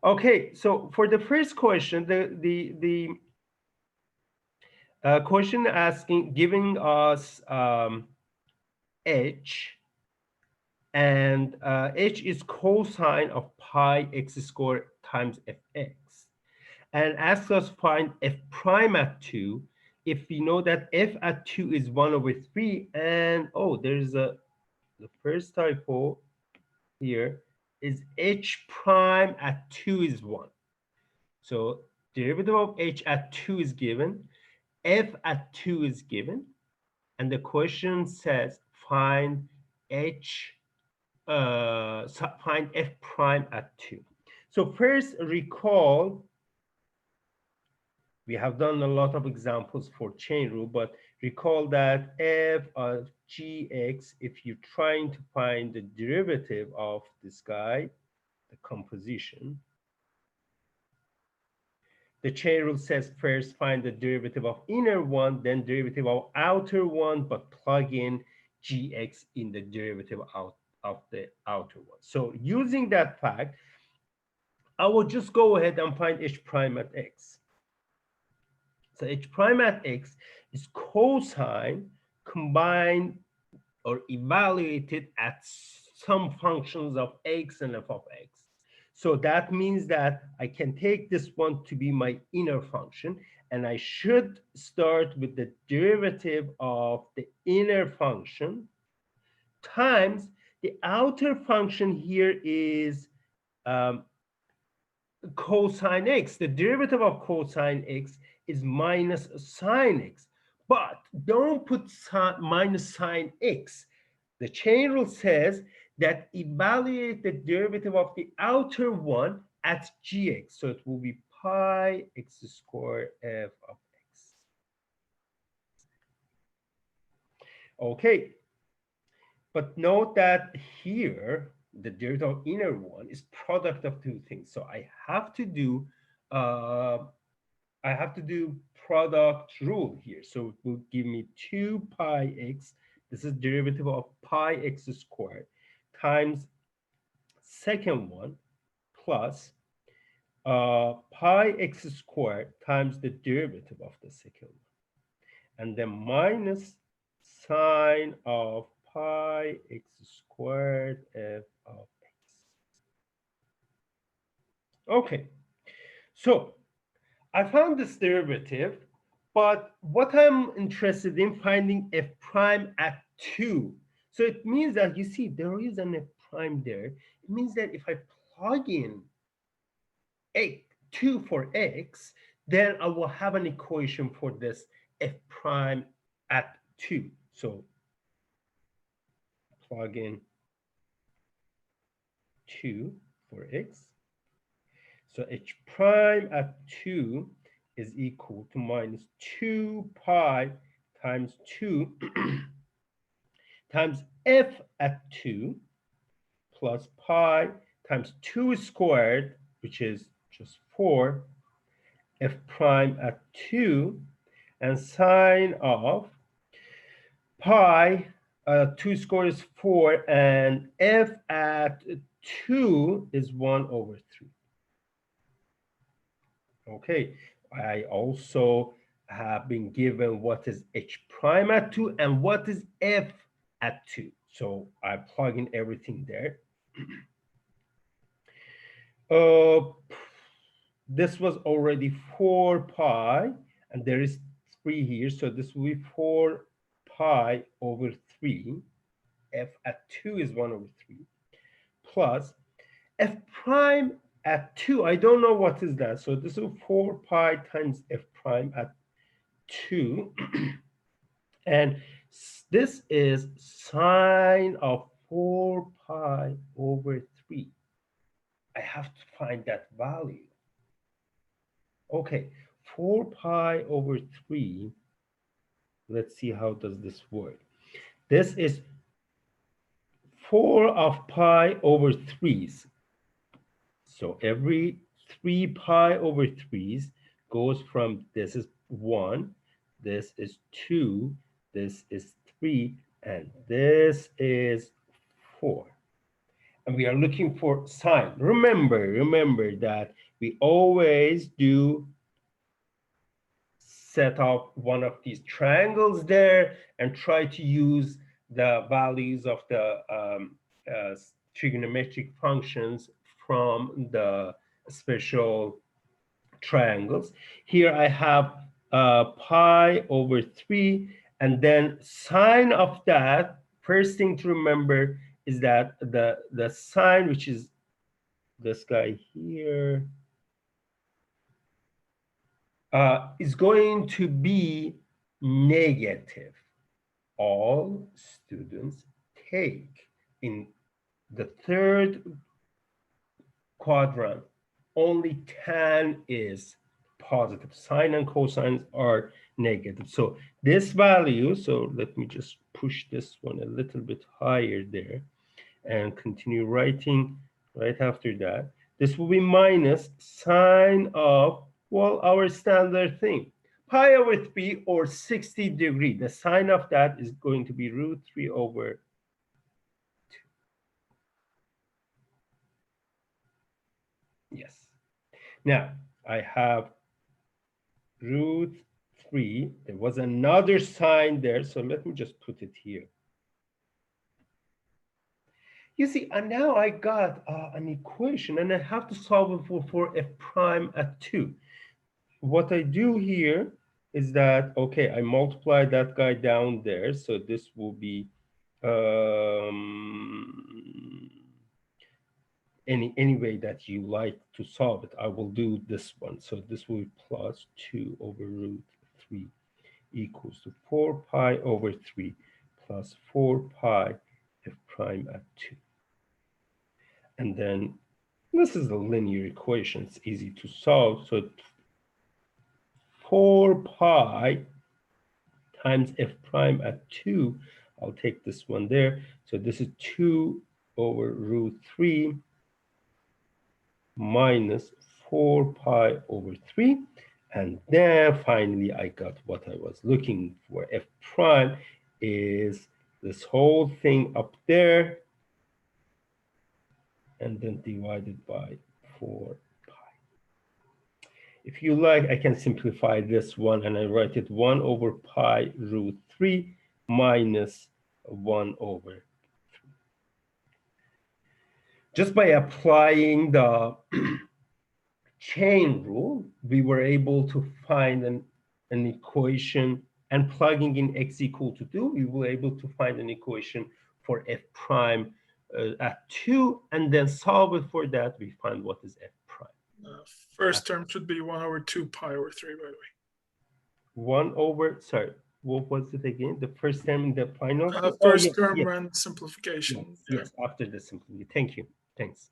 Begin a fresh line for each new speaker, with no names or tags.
Okay, so for the first question, the question asking, giving us h, and h is cosine of pi x squared times fx, and asks us find f prime at 2 if we know that f at 2 is 1 over 3, and oh, there's the first typo here is h prime at 2 is 1. So derivative of h at 2 is given, f at 2 is given, and the question says find h, find f prime at 2. So first recall, we have done a lot of examples for chain rule, but recall that f of gx, if you're trying to find the derivative of this guy, the composition, the chain rule says first find the derivative of inner one, then derivative of outer one, but plug in gx in the derivative out of the outer one. So using that fact, I will just go ahead and find h prime at x. So h prime at x is cosine combined or evaluated at some functions of x and f of x. So that means that I can take this one to be my inner function, and I should start with the derivative of the inner function times the outer function here is cosine x. The derivative of cosine x is minus sine x. But don't put minus sine x. The chain rule says that evaluate the derivative of the outer one at gx. So it will be pi x squared f of x. Okay, but note that here the derivative of inner one is product of two things. So I have to do product rule here. So it will give me 2 pi x. This is derivative of pi x squared times second one plus pi x squared times the derivative of the second one. And then minus sine of pi x squared f of x. Okay, so I found this derivative, but what I'm interested in finding f prime at 2. So it means that, you see, there is an f prime there. It means that if I plug in 2 for x, then I will have an equation for this f prime at 2. So plug in 2 for x. So h prime at 2 is equal to minus 2 pi times 2 times f at 2 plus pi times 2 squared, which is just 4, f prime at 2, and sine of pi, 2 squared is 4, and f at 2 is 1 over 3. Okay, I also have been given what is h prime at 2 and what is f at 2. So I plug in everything there. This was already 4 pi, and there is 3 here. So this will be 4 pi over 3. F at 2 is 1 over 3. Plus f prime at 2, I don't know what is that. So this is 4 pi times f prime at 2. And this is sine of 4 pi over 3. I have to find that value. Okay, 4 pi over 3. Let's see how does this work. This is 4 of pi over 3s. So every 3 pi over 3s goes from, this is 1, this is 2, this is 3, and this is 4. and we are looking for sine. Remember that we always do set up one of these triangles there and try to use the values of the trigonometric functions from the special triangles. Here I have pi over 3, and then sine of that, first thing to remember is that the sine, which is this guy here, is going to be negative. All students take in the third quadrant, only tan is positive. Sine and cosines are negative. So this value, so let me just push this one a little bit higher there and continue writing right after that. This will be minus sine of, well, our standard thing. Pi over 3 or 60 degree. The sine of that is going to be root 3 over 2. Yes. Now, I have root 3. There was another sign there, so let me just put it here. You see, and now I got an equation, and I have to solve it for f prime at 2. What I do here is that, okay, I multiply that guy down there, so this will be any way that you like to solve it. I will do this one. So this will be plus 2 over root 3 equals to 4 pi over 3 plus 4 pi f prime at 2. And then this is a linear equation. It's easy to solve. So 4 pi times f prime at 2, I'll take this one there. So this is 2 over root 3 minus 4 pi over 3. And then finally, I got what I was looking for. F prime is this whole thing up there, and then divided by 4 pi. If you like, I can simplify this one, and I write it 1 over pi root 3 minus 1 over 3. Just by applying the chain rule, we were able to find an equation, and plugging in x equal to 2, we were able to find an equation for f prime at 2, and then solve it for that. We find what is f prime.
First term should be 1 over 2 pi over 3, by the way.
1 over, sorry, what was it again? The first term in the final?
First term and simplification.
Yes, after the simplification. Thank you. Thanks.